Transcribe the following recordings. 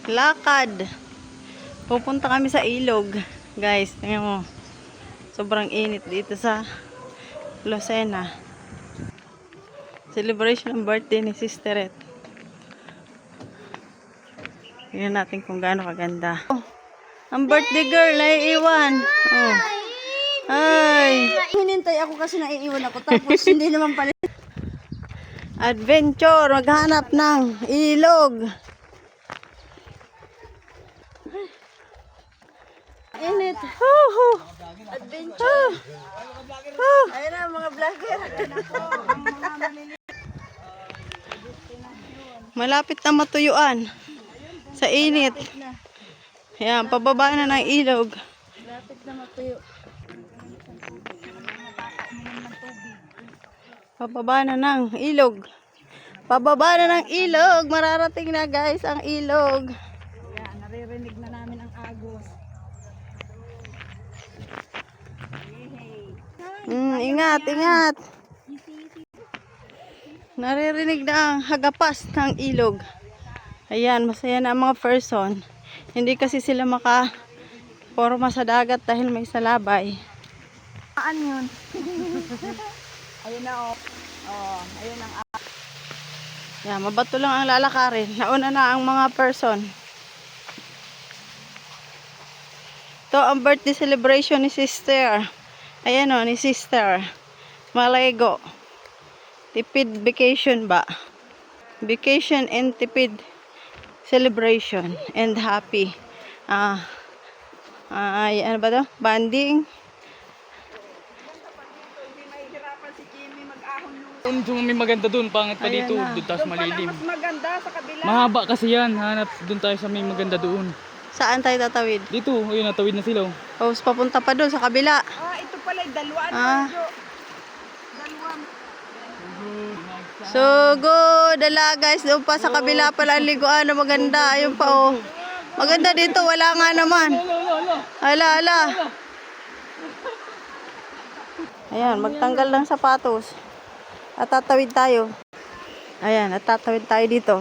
Lakad. Pupunta kami sa ilog. Guys, tingnan mo. Sobrang init dito sa Lucena. Celebration ng birthday ni Sister Ed. Tingnan natin kung gaano kaganda. Oh, ang birthday girl, naiiwan. Oh. Ay. Hinintay ako kasi naiiwan ako. Tapos hindi naman pala. Adventure, maghanap ng ilog. Init. Adventure. Ayun na mga vlogger. Malapit na matuyuan sa init. Ayan, pababa na ng ilog. Lapit na matuyo. Pababa na ng ilog. Pababa na ng ilog. Mararating na guys ang ilog. Ayan, naririnig na namin ang agos. Ingat, ingat. Naririnig na ang hagapas ng ilog. Ayan, masaya na ang mga person. Hindi kasi sila makaporma sa dagat dahil may salabay. Saan yun? Ayun na oh. Oh, ayun ang Ayan, mabato lang ang lalakarin. Nauna na ang mga person. Ito ang birthday celebration ni Sister. Ayan o, ni Sister. Malego. Tipid vacation ba? Vacation and tipid celebration and happy. Ano ba to? Banding. Yung may maganda dun, pangit pa Ayan dito, na. doon tayo malilim. mas maganda sa kabila. Mahaba kasi yan, hanap doon tayo sa may maganda doon. Saan tayo tatawid? Dito, ayun, natawid na sila. O, papunta pa doon sa kabila. Ito pala yung dalawaan. Dalawang. So, go! Dala guys, doon pa sa kabila pala ang liguan na maganda. Ayun pa oh. Maganda dito, wala nga naman. Ala, ala. Ayan, magtanggal ng sapatos. At tatawid tayo. Ayan, at tatawid tayo dito.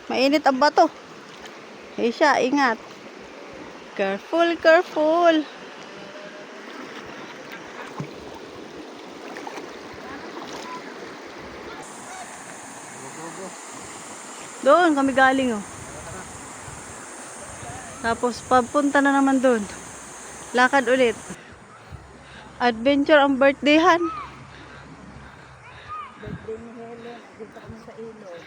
Mainit ang bato. Eh siya, ingat. Careful, careful. Doon kami galing oh. Tapos papunta na naman doon. Lakad ulit. Adventure ang birthdayhan. Birthday ni Helen. Dito kami sa ilog.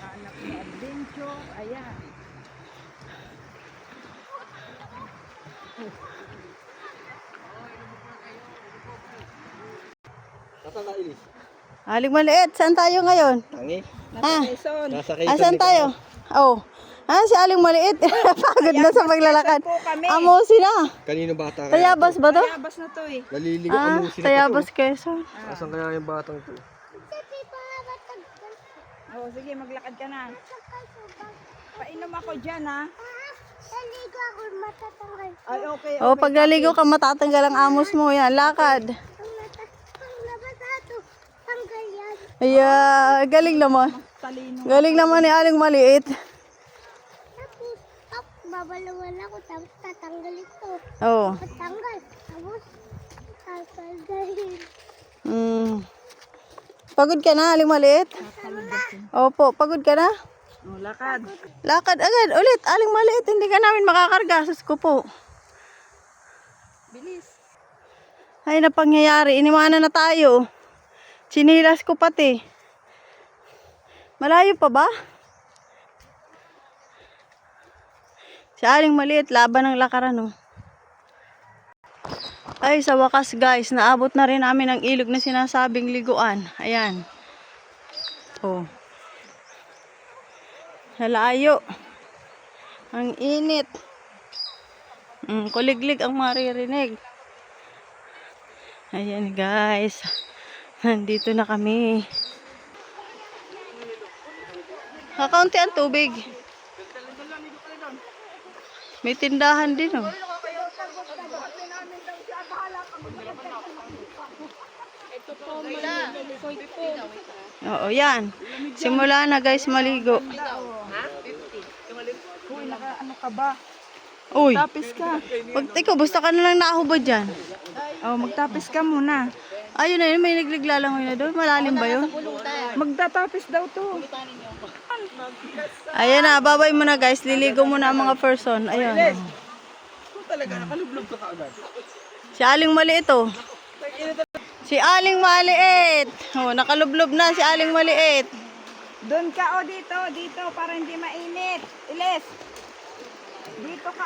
Anak ni adventure. Ayan. Aling maliit, saan tayo ngayon? Tangi? Ha? Quezon. Nasa Asan tayo? Oh. Si Aling maliit. Pagod na sa paglalakad. Po kami. Amosi na. Kanino bata kaya? Tayabas ba to? Tayabas na to eh. Naliligo amusin na Tayabas Quezon. Asan kaya yung batang to? Oh, sige, maglakad ka na. Painom ako dyan ha. Naligo ako matatanggal. Ay, okay. Oh, pag naligo ka matatanggal ang amos mo. Yan, lakad. Ang nabasa ito, tanggal yan. Ayan, galing naman. Talino. Galing naman ni Aling maliit. Tapos, babalawan ako, tapos tatanggal ito. Oh. Patanggal, tapos tatanggalin. Pagod ka na, Aling maliit? Opo, pagod ka na? Oh, lakad. Lakad agad, ulit. Aling maliit, hindi ka namin makakarga. Sus ko po. Bilis. Ay, napangyayari. Iniwanan na tayo. Sinilas ko pati. Malayo pa ba? Si Aling maliit, laban ng lakaran, oh. Ay, sa wakas guys, naabot na rin namin ang ilog na sinasabing liguan. Ayan. Oh. Nalayo. Ang init. Kuliglig ang maririnig. Ayan guys. Nandito na kami. Kakaunti ang tubig. May tindahan din oh. Ito po, Oo, yan. Simula na guys maligo. Uy, ano ka ba? Uy, Tapis ka. ikaw, basta ka na lang nakahubad dyan. Oh, magtapis ka muna. Ayun na yun, may nagliglalangoy na doon. Malalim ba yun? Magtatapis daw to. Ayan na, babay mo na guys. Liligo muna ang mga person. Ayun. Talaga, nakalublob ka kaagad. Si Aling Maliit oh. Si Aling Maliit. Oh, nakalublob na si Aling Maliit. Doon ka, dito, para hindi mainit. Ilis. Dito ka,